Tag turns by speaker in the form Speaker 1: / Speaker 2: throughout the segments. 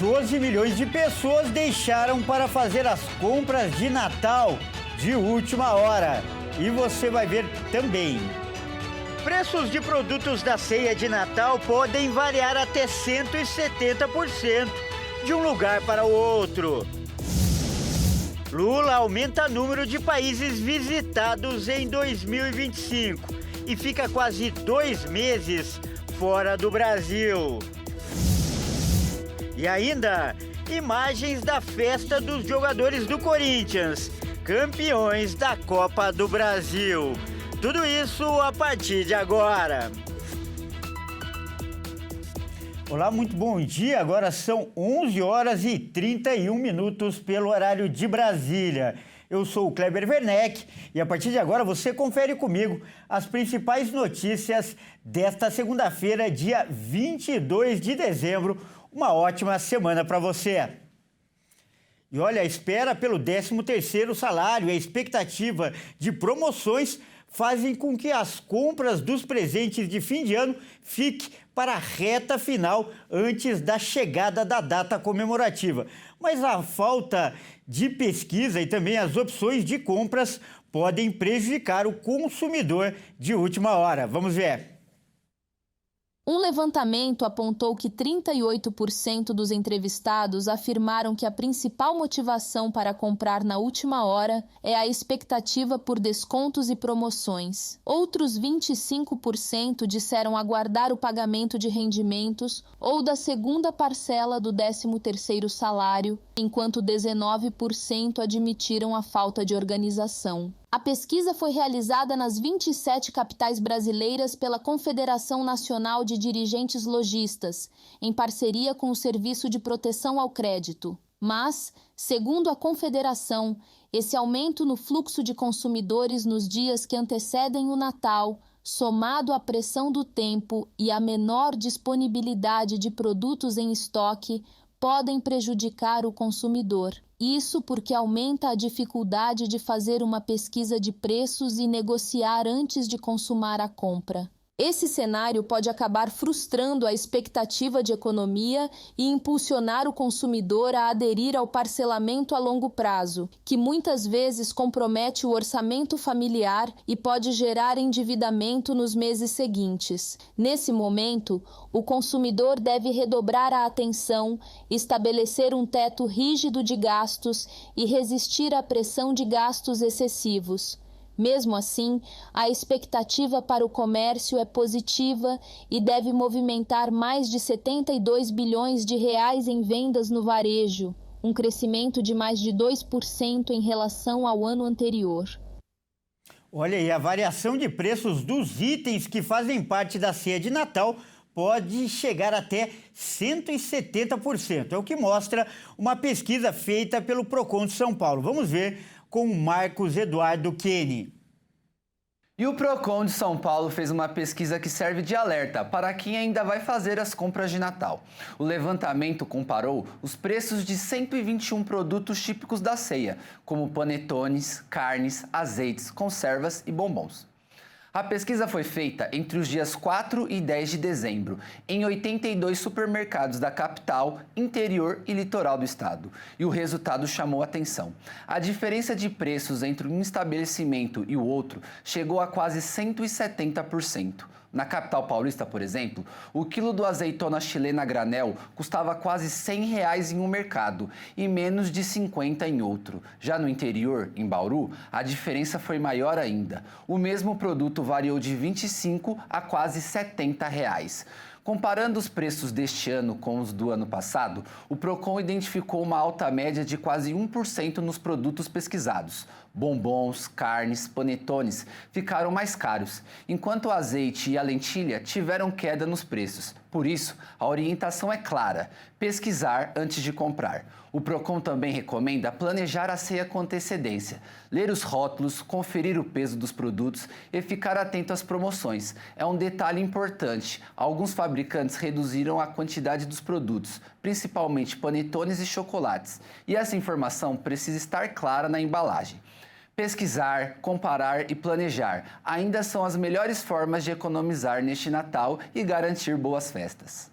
Speaker 1: 12 milhões de pessoas deixaram para fazer as compras de Natal de última hora. E você vai ver também. Preços de produtos da ceia de Natal podem variar até 170% de um lugar para o outro. Lula aumenta o número de países visitados em 2025 e fica quase 2 meses fora do Brasil. E ainda, imagens da festa dos jogadores do Corinthians, campeões da Copa do Brasil. Tudo isso a partir de agora. Olá, muito bom dia. Agora são 11 horas e 31 minutos pelo horário de Brasília. Eu sou o Kleber Werneck e a partir de agora você confere comigo as principais notícias desta segunda-feira, dia 22 de dezembro. Uma ótima semana para você. E olha, a espera pelo 13º salário e a expectativa de promoções fazem com que as compras dos presentes de fim de ano fiquem para a reta final antes da chegada da data comemorativa. Mas a falta de pesquisa e também as opções de compras podem prejudicar o consumidor de última hora. Vamos ver.
Speaker 2: Um levantamento apontou que 38% dos entrevistados afirmaram que a principal motivação para comprar na última hora é a expectativa por descontos e promoções. Outros 25% disseram aguardar o pagamento de rendimentos ou da segunda parcela do 13º salário, enquanto 19% admitiram a falta de organização. A pesquisa foi realizada nas 27 capitais brasileiras pela Confederação Nacional de Dirigentes Lojistas, em parceria com o Serviço de Proteção ao Crédito. Mas, segundo a Confederação, esse aumento no fluxo de consumidores nos dias que antecedem o Natal, somado à pressão do tempo e à menor disponibilidade de produtos em estoque, podem prejudicar o consumidor. Isso porque aumenta a dificuldade de fazer uma pesquisa de preços e negociar antes de consumar a compra. Esse cenário pode acabar frustrando a expectativa de economia e impulsionar o consumidor a aderir ao parcelamento a longo prazo, que muitas vezes compromete o orçamento familiar e pode gerar endividamento nos meses seguintes. Nesse momento, o consumidor deve redobrar a atenção, estabelecer um teto rígido de gastos e resistir à pressão de gastos excessivos. Mesmo assim, a expectativa para o comércio é positiva e deve movimentar mais de 72 bilhões de reais em vendas no varejo, um crescimento de mais de 2% em relação ao ano anterior.
Speaker 1: Olha aí, a variação de preços dos itens que fazem parte da ceia de Natal pode chegar até 170%. É o que mostra uma pesquisa feita pelo Procon de São Paulo. Vamos ver com o Marcos Eduardo Kenny.
Speaker 3: E o Procon de São Paulo fez uma pesquisa que serve de alerta para quem ainda vai fazer as compras de Natal. O levantamento comparou os preços de 121 produtos típicos da ceia, como panetones, carnes, azeites, conservas e bombons. A pesquisa foi feita entre os dias 4 e 10 de dezembro, em 82 supermercados da capital, interior e litoral do estado. E o resultado chamou atenção. A diferença de preços entre um estabelecimento e o outro chegou a quase 170%. Na capital paulista, por exemplo, o quilo do azeitona chilena granel custava quase R$100 em um mercado e menos de 50 em outro. Já no interior, em Bauru, a diferença foi maior ainda. O mesmo produto variou de 25 a quase R$70. Comparando os preços deste ano com os do ano passado, o Procon identificou uma alta média de quase 1% nos produtos pesquisados. Bombons, carnes, panetones ficaram mais caros, enquanto o azeite e a lentilha tiveram queda nos preços. Por isso, a orientação é clara: pesquisar antes de comprar. O Procon também recomenda planejar a ceia com antecedência, ler os rótulos, conferir o peso dos produtos e ficar atento às promoções. É um detalhe importante: alguns fabricantes reduziram a quantidade dos produtos, principalmente panetones e chocolates, e essa informação precisa estar clara na embalagem. Pesquisar, comparar e planejar ainda são as melhores formas de economizar neste Natal e garantir boas festas.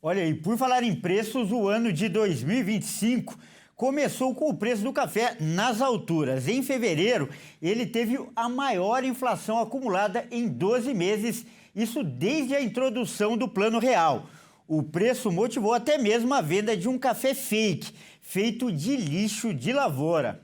Speaker 1: Olha aí, por falar em preços, o ano de 2025 começou com o preço do café nas alturas. Em fevereiro, ele teve a maior inflação acumulada em 12 meses, isso desde a introdução do Plano Real. O preço motivou até mesmo a venda de um café fake, feito de lixo de lavoura.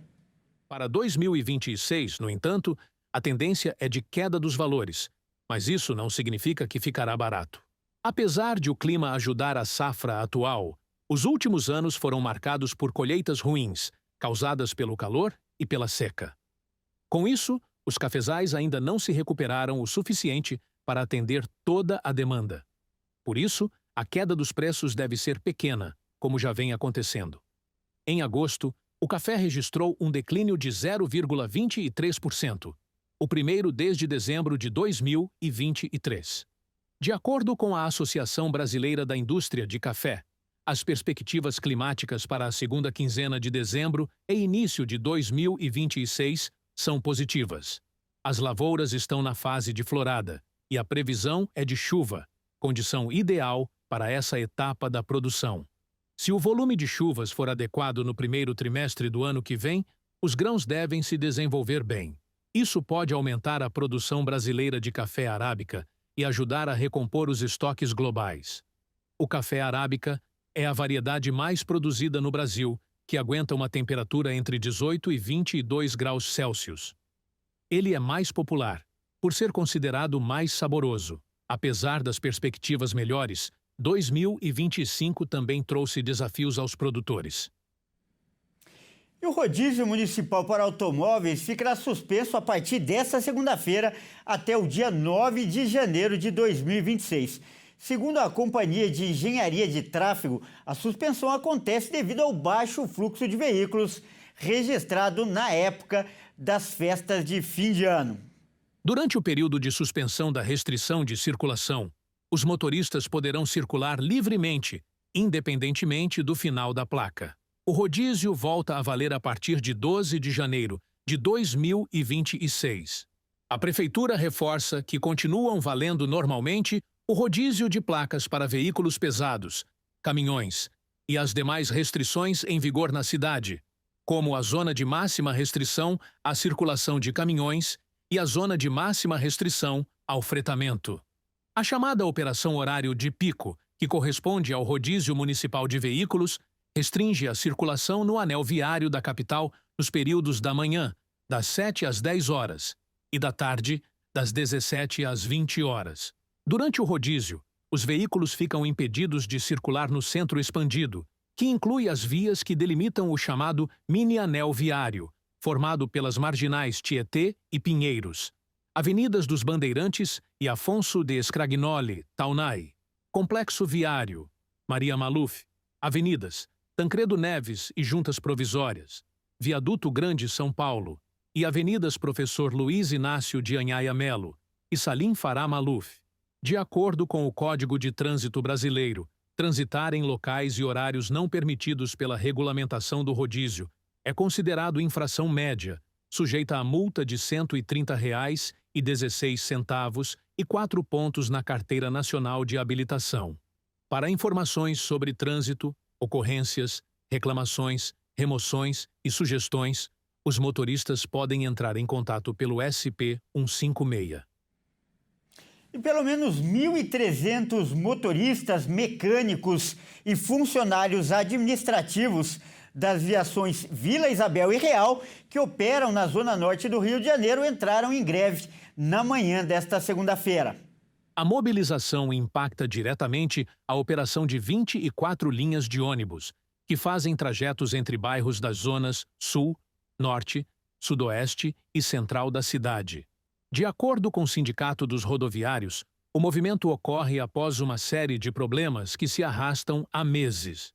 Speaker 4: Para 2026, no entanto, a tendência é de queda dos valores, mas isso não significa que ficará barato. Apesar de o clima ajudar a safra atual, os últimos anos foram marcados por colheitas ruins, causadas pelo calor e pela seca. Com isso, os cafezais ainda não se recuperaram o suficiente para atender toda a demanda. Por isso, a queda dos preços deve ser pequena, como já vem acontecendo. Em agosto, o café registrou um declínio de 0,23%, o primeiro desde dezembro de 2023. De acordo com a Associação Brasileira da Indústria de Café, as perspectivas climáticas para a segunda quinzena de dezembro e início de 2026 são positivas. As lavouras estão na fase de florada e a previsão é de chuva, condição ideal para essa etapa da produção. Se o volume de chuvas for adequado no primeiro trimestre do ano que vem, os grãos devem se desenvolver bem. Isso pode aumentar a produção brasileira de café arábica e ajudar a recompor os estoques globais. O café arábica é a variedade mais produzida no Brasil, que aguenta uma temperatura entre 18 e 22 graus Celsius. Ele é mais popular, por ser considerado mais saboroso. Apesar das perspectivas melhores, 2025 também trouxe desafios aos produtores.
Speaker 1: E o rodízio municipal para automóveis ficará suspenso a partir desta segunda-feira até o dia 9 de janeiro de 2026. Segundo a Companhia de Engenharia de Tráfego, a suspensão acontece devido ao baixo fluxo de veículos registrado na época das festas de fim de ano.
Speaker 4: Durante o período de suspensão da restrição de circulação, os motoristas poderão circular livremente, independentemente do final da placa. O rodízio volta a valer a partir de 12 de janeiro de 2026. A Prefeitura reforça que continuam valendo normalmente o rodízio de placas para veículos pesados, caminhões e as demais restrições em vigor na cidade, como a zona de máxima restrição à circulação de caminhões e a zona de máxima restrição ao fretamento. A chamada Operação Horário de Pico, que corresponde ao rodízio municipal de veículos, restringe a circulação no anel viário da capital nos períodos da manhã, das 7 às 10 horas, e da tarde, das 17 às 20 horas. Durante o rodízio, os veículos ficam impedidos de circular no centro expandido, que inclui as vias que delimitam o chamado mini-anel viário, formado pelas marginais Tietê e Pinheiros, Avenidas dos Bandeirantes e Afonso de Scragnoli, Taunay, Complexo Viário, Maria Maluf, Avenidas Tancredo Neves e Juntas Provisórias, Viaduto Grande São Paulo e Avenidas Professor Luiz Inácio de Anhaia Melo e Salim Farah Maluf. De acordo com o Código de Trânsito Brasileiro, transitar em locais e horários não permitidos pela regulamentação do rodízio é considerado infração média, sujeita a multa de R$ 130,16 e 4 pontos na Carteira Nacional de Habilitação. Para informações sobre trânsito, ocorrências, reclamações, remoções e sugestões, os motoristas podem entrar em contato pelo SP 156.
Speaker 1: E pelo menos 1.300 motoristas, mecânicos e funcionários administrativos das viações Vila Isabel e Real, que operam na zona norte do Rio de Janeiro, entraram em greve na manhã desta segunda-feira.
Speaker 4: A mobilização impacta diretamente a operação de 24 linhas de ônibus, que fazem trajetos entre bairros das zonas Sul, Norte, Sudoeste e Central da cidade. De acordo com o Sindicato dos Rodoviários, o movimento ocorre após uma série de problemas que se arrastam há meses.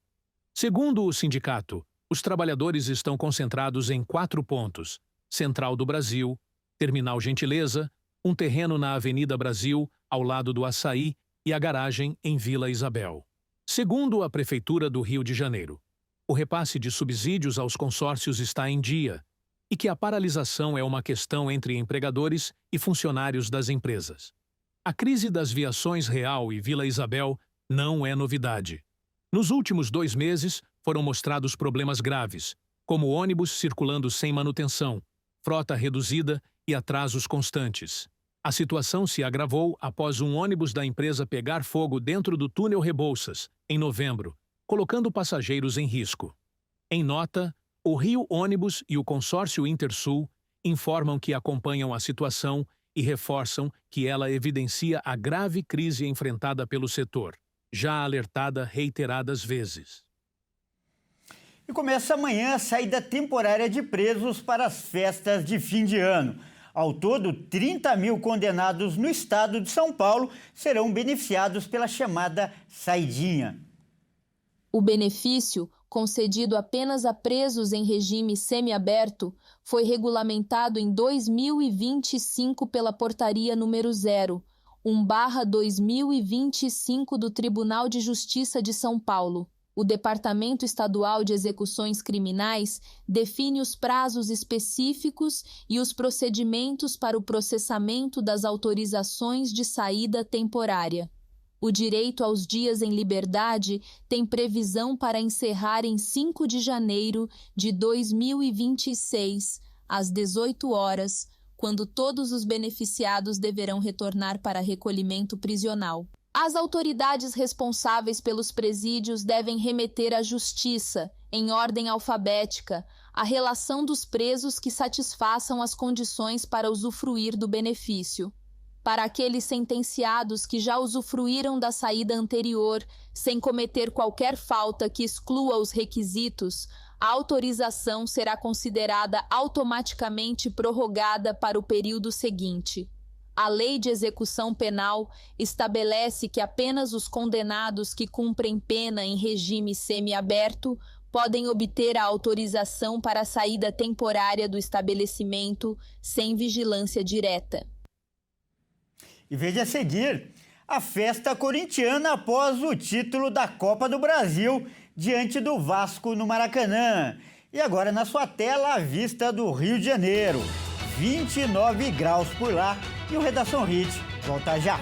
Speaker 4: Segundo o sindicato, os trabalhadores estão concentrados em 4 pontos: Central do Brasil, Terminal Gentileza, um terreno na Avenida Brasil, ao lado do Açaí, e a garagem em Vila Isabel. Segundo a Prefeitura do Rio de Janeiro, o repasse de subsídios aos consórcios está em dia e que a paralisação é uma questão entre empregadores e funcionários das empresas. A crise das viações Real e Vila Isabel não é novidade. Nos últimos 2 meses, foram mostrados problemas graves, como ônibus circulando sem manutenção, frota reduzida e atrasos constantes. A situação se agravou após um ônibus da empresa pegar fogo dentro do túnel Rebouças, em novembro, colocando passageiros em risco. Em nota, o Rio Ônibus e o consórcio Intersul informam que acompanham a situação e reforçam que ela evidencia a grave crise enfrentada pelo setor, já alertada reiteradas vezes.
Speaker 1: E começa amanhã a saída temporária de presos para as festas de fim de ano. Ao todo, 30 mil condenados no estado de São Paulo serão beneficiados pela chamada saidinha.
Speaker 2: O benefício, concedido apenas a presos em regime semiaberto, foi regulamentado em 2025 pela Portaria número 0/2025 do Tribunal de Justiça de São Paulo. O Departamento Estadual de Execuções Criminais define os prazos específicos e os procedimentos para o processamento das autorizações de saída temporária. O direito aos dias em liberdade tem previsão para encerrar em 5 de janeiro de 2026, às 18 horas, quando todos os beneficiados deverão retornar para recolhimento prisional. As autoridades responsáveis pelos presídios devem remeter à Justiça, em ordem alfabética, a relação dos presos que satisfaçam as condições para usufruir do benefício. Para aqueles sentenciados que já usufruíram da saída anterior, sem cometer qualquer falta que exclua os requisitos, a autorização será considerada automaticamente prorrogada para o período seguinte. A Lei de Execução Penal estabelece que apenas os condenados que cumprem pena em regime semiaberto podem obter a autorização para a saída temporária do estabelecimento sem vigilância direta.
Speaker 1: E veja a seguir, a festa corintiana após o título da Copa do Brasil diante do Vasco no Maracanã. E agora na sua tela a vista do Rio de Janeiro, 29 graus por lá. E o Redação Hit volta já.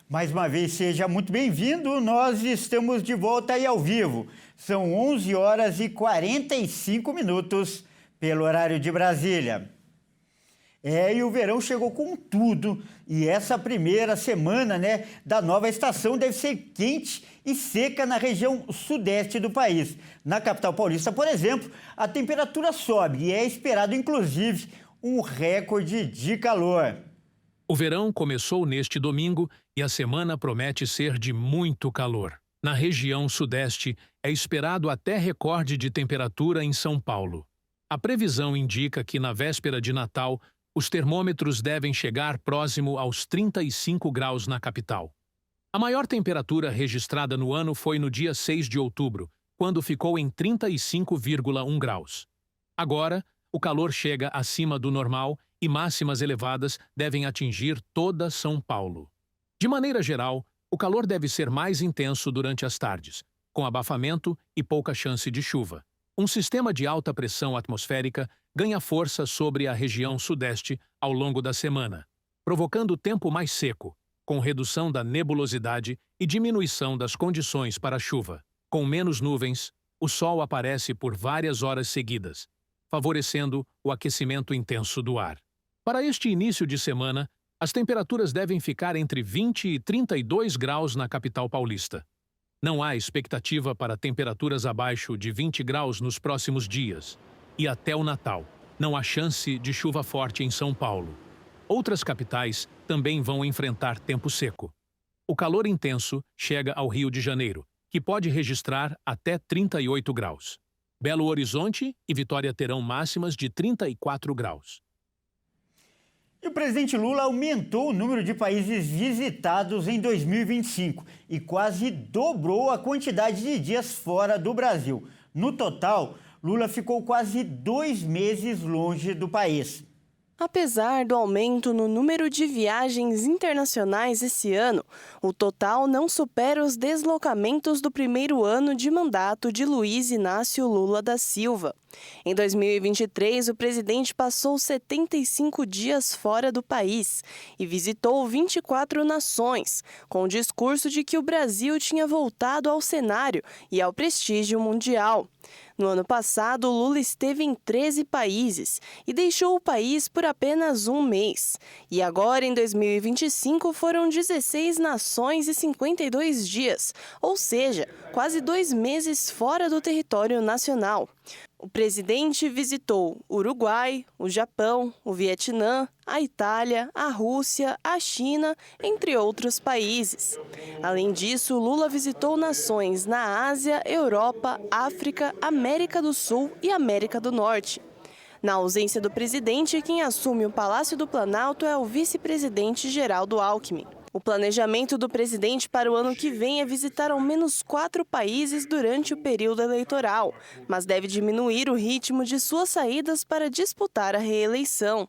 Speaker 1: Mais uma vez, seja muito bem-vindo. Nós estamos de volta aí ao vivo. São 11 horas e 45 minutos pelo horário de Brasília. E o verão chegou com tudo. E essa primeira semana, da nova estação deve ser quente e seca na região sudeste do país. Na capital paulista, por exemplo, a temperatura sobe e é esperado, inclusive, um recorde de calor.
Speaker 4: O verão começou neste domingo e a semana promete ser de muito calor. Na região sudeste, é esperado até recorde de temperatura em São Paulo. A previsão indica que na véspera de Natal, os termômetros devem chegar próximo aos 35 graus na capital. A maior temperatura registrada no ano foi no dia 6 de outubro, quando ficou em 35,1 graus. Agora, o calor chega acima do normal e máximas elevadas devem atingir toda São Paulo. De maneira geral, o calor deve ser mais intenso durante as tardes, com abafamento e pouca chance de chuva. Um sistema de alta pressão atmosférica ganha força sobre a região sudeste ao longo da semana, provocando tempo mais seco, com redução da nebulosidade e diminuição das condições para chuva. Com menos nuvens, o sol aparece por várias horas seguidas, favorecendo o aquecimento intenso do ar. Para este início de semana, as temperaturas devem ficar entre 20 e 32 graus na capital paulista. Não há expectativa para temperaturas abaixo de 20 graus nos próximos dias. E até o Natal, não há chance de chuva forte em São Paulo. Outras capitais também vão enfrentar tempo seco. O calor intenso chega ao Rio de Janeiro, que pode registrar até 38 graus. Belo Horizonte e Vitória terão máximas de 34 graus.
Speaker 1: E E o presidente Lula aumentou o número de países visitados em 2025 e quase dobrou a quantidade de dias fora do Brasil. No total, Lula ficou quase 2 meses longe do país.
Speaker 5: Apesar do aumento no número de viagens internacionais esse ano, o total não supera os deslocamentos do primeiro ano de mandato de Luiz Inácio Lula da Silva. Em 2023, o presidente passou 75 dias fora do país e visitou 24 nações, com o discurso de que o Brasil tinha voltado ao cenário e ao prestígio mundial. No ano passado, Lula esteve em 13 países e deixou o país por apenas um mês. E agora, em 2025, foram 16 nações e 52 dias, ou seja, quase 2 meses fora do território nacional. O presidente visitou o Uruguai, o Japão, o Vietnã, a Itália, a Rússia, a China, entre outros países. Além disso, Lula visitou nações na Ásia, Europa, África, América do Sul e América do Norte. Na ausência do presidente, quem assume o Palácio do Planalto é o vice-presidente Geraldo Alckmin. O planejamento do presidente para o ano que vem é visitar ao menos 4 países durante o período eleitoral, mas deve diminuir o ritmo de suas saídas para disputar a reeleição.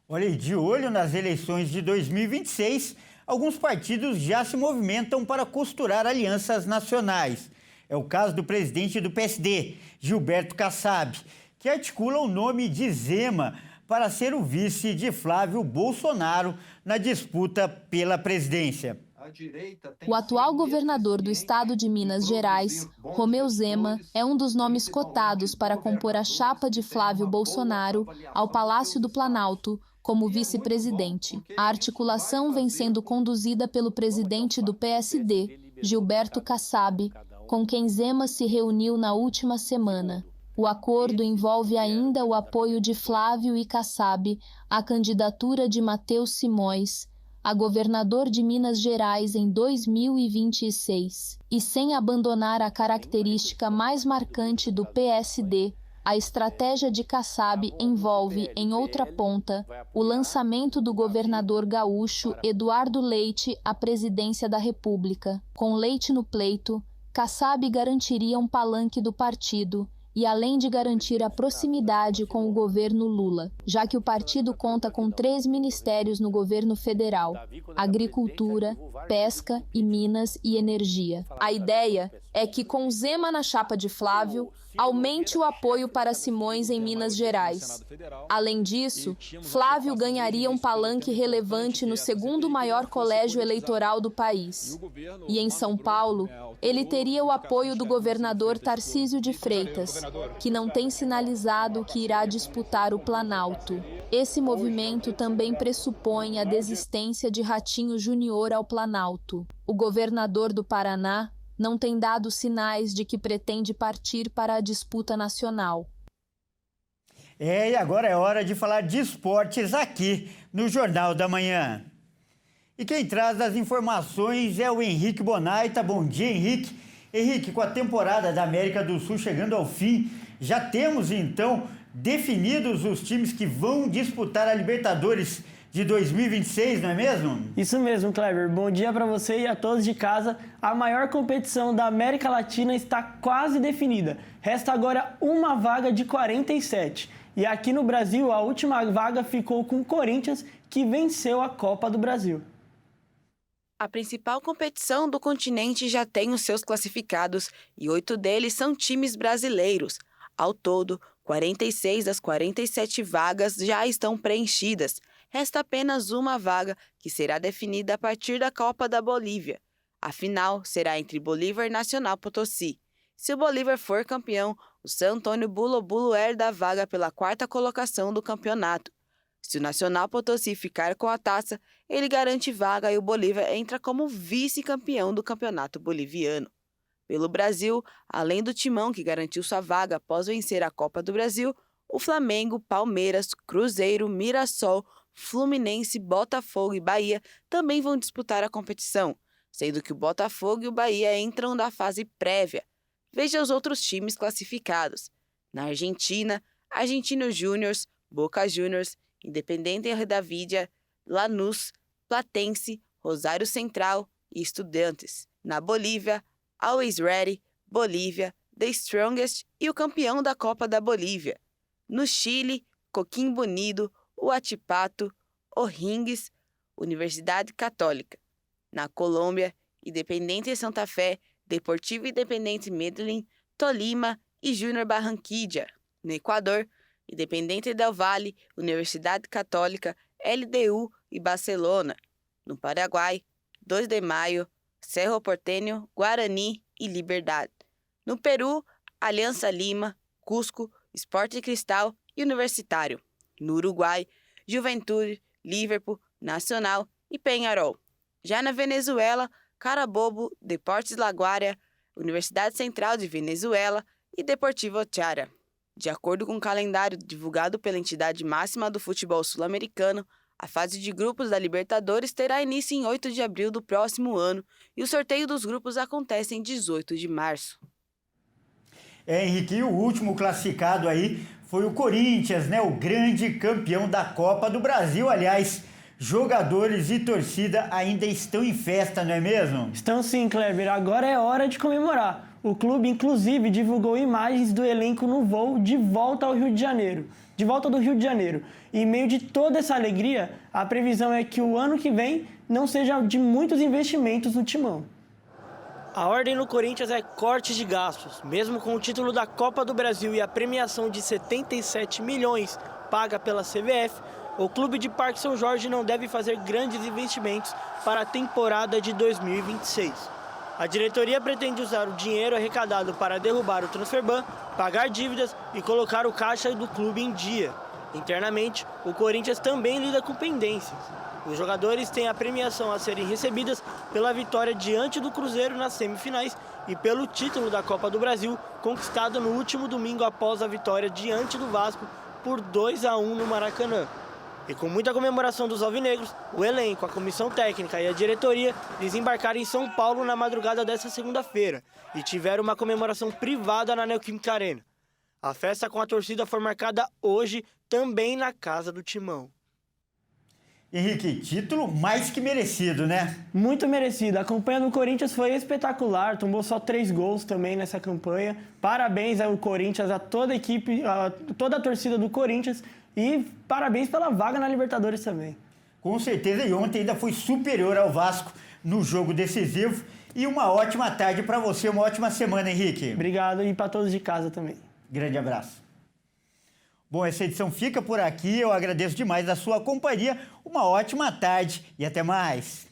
Speaker 1: Olha, e de olho nas eleições de 2026, alguns partidos já se movimentam para costurar alianças nacionais. É o caso do presidente do PSD, Gilberto Kassab, que articula o nome de Zema para ser o vice de Flávio Bolsonaro na disputa pela presidência.
Speaker 2: O atual governador do estado de Minas Gerais, Romeu Zema, é um dos nomes cotados para compor a chapa de Flávio Bolsonaro ao Palácio do Planalto como vice-presidente. A articulação vem sendo conduzida pelo presidente do PSD, Gilberto Kassab, com quem Zema se reuniu na última semana. O acordo envolve ainda o apoio de Flávio e Kassab à candidatura de Matheus Simões a governador de Minas Gerais em 2026. E sem abandonar a característica mais marcante do PSD, a estratégia de Kassab envolve, em outra ponta, o lançamento do governador gaúcho Eduardo Leite à presidência da República. Com Leite no pleito, Kassab garantiria um palanque do partido, e além de garantir a proximidade com o governo Lula, já que o partido conta com 3 ministérios no governo federal: Agricultura, Pesca e Minas e Energia. A ideia é que, com Zema na chapa de Flávio, aumente o apoio para Simões em Minas Gerais. Além disso, Flávio ganharia um palanque relevante no 2º maior colégio eleitoral do país. E em São Paulo, ele teria o apoio do governador Tarcísio de Freitas, que não tem sinalizado que irá disputar o Planalto. Esse movimento também pressupõe a desistência de Ratinho Júnior ao Planalto. O governador do Paraná não tem dado sinais de que pretende partir para a disputa nacional.
Speaker 1: E agora é hora de falar de esportes aqui no Jornal da Manhã. E quem traz as informações é o Henrique Bonaita. Bom dia, Henrique. Henrique, com a temporada da América do Sul chegando ao fim, já temos então definidos os times que vão disputar a Libertadores de 2026, não é mesmo?
Speaker 6: Isso mesmo, Kleber. Bom dia para você e a todos de casa. A maior competição da América Latina está quase definida. Resta agora uma vaga de 47. E aqui no Brasil, a última vaga ficou com o Corinthians, que venceu a Copa do Brasil.
Speaker 7: A principal competição do continente já tem os seus classificados e 8 deles são times brasileiros. Ao todo, 46 das 47 vagas já estão preenchidas. Resta apenas uma vaga, que será definida a partir da Copa da Bolívia. A final será entre Bolívar e Nacional Potosí. Se o Bolívar for campeão, o San Antônio Bulo Bulo herda a vaga pela 4ª colocação do campeonato. Se o Nacional Potosí ficar com a taça, ele garante vaga e o Bolívar entra como vice-campeão do campeonato boliviano. Pelo Brasil, além do Timão, que garantiu sua vaga após vencer a Copa do Brasil, o Flamengo, Palmeiras, Cruzeiro, Mirassol, Fluminense, Botafogo e Bahia também vão disputar a competição, sendo que o Botafogo e o Bahia entram na fase prévia. Veja os outros times classificados. Na Argentina, Argentinos Júnior, Boca Juniors, Independente Rivadavia, Lanús, Platense, Rosário Central e Estudiantes. Na Bolívia, Always Ready, Bolívia, The Strongest e o campeão da Copa da Bolívia. No Chile, Coquimbo Unido, Huachipato, O'Higgins, Universidade Católica. Na Colômbia, Independiente Santa Fé, Deportivo Independiente Medellín, Tolima e Júnior Barranquilla. No Equador, Independiente del Valle, Universidade Católica, LDU e Barcelona. No Paraguai, 2 de Maio, Cerro Porteño, Guarani e Liberdade. No Peru, Aliança Lima, Cusco, Sport Cristal e Universitário. No Uruguai, Juventude, Liverpool, Nacional e Peñarol. Já na Venezuela, Carabobo, Deportes Laguaira, Universidade Central de Venezuela e Deportivo Chara. De acordo com o calendário divulgado pela entidade máxima do futebol sul-americano, a fase de grupos da Libertadores terá início em 8 de abril do próximo ano e o sorteio dos grupos acontece em 18 de março.
Speaker 1: Henrique, o último classificado aí foi o Corinthians, né? O grande campeão da Copa do Brasil. Aliás, jogadores e torcida ainda estão em festa, não é mesmo?
Speaker 6: Estão sim, Kleber. Agora é hora de comemorar. O clube, inclusive, divulgou imagens do elenco no voo de volta ao Rio de Janeiro. De volta do Rio de Janeiro. E em meio de toda essa alegria, a previsão é que o ano que vem não seja de muitos investimentos no timão. A ordem no Corinthians é corte de gastos. Mesmo com o título da Copa do Brasil e a premiação de 77 milhões paga pela CBF, o clube de Parque São Jorge não deve fazer grandes investimentos para a temporada de 2026. A diretoria pretende usar o dinheiro arrecadado para derrubar o transferban, pagar dívidas e colocar o caixa do clube em dia. Internamente, o Corinthians também lida com pendências. Os jogadores têm a premiação a serem recebidas pela vitória diante do Cruzeiro nas semifinais e pelo título da Copa do Brasil, conquistado no último domingo após a vitória diante do Vasco por 2-1 no Maracanã. E com muita comemoração dos alvinegros, o elenco, a comissão técnica e a diretoria desembarcaram em São Paulo na madrugada desta segunda-feira e tiveram uma comemoração privada na Neoquímica Arena. A festa com a torcida foi marcada hoje também na Casa do Timão.
Speaker 1: Henrique, título mais que merecido, né?
Speaker 6: Muito merecido. A campanha do Corinthians foi espetacular, tomou só 3 gols também nessa campanha. Parabéns ao Corinthians, a toda a equipe, a toda a torcida do Corinthians e parabéns pela vaga na Libertadores também.
Speaker 1: Com certeza, e ontem ainda foi superior ao Vasco no jogo decisivo. E uma ótima tarde para você, uma ótima semana, Henrique.
Speaker 6: Obrigado e para todos de casa também.
Speaker 1: Grande abraço. Bom, essa edição fica por aqui. Eu agradeço demais a sua companhia. Uma ótima tarde e até mais.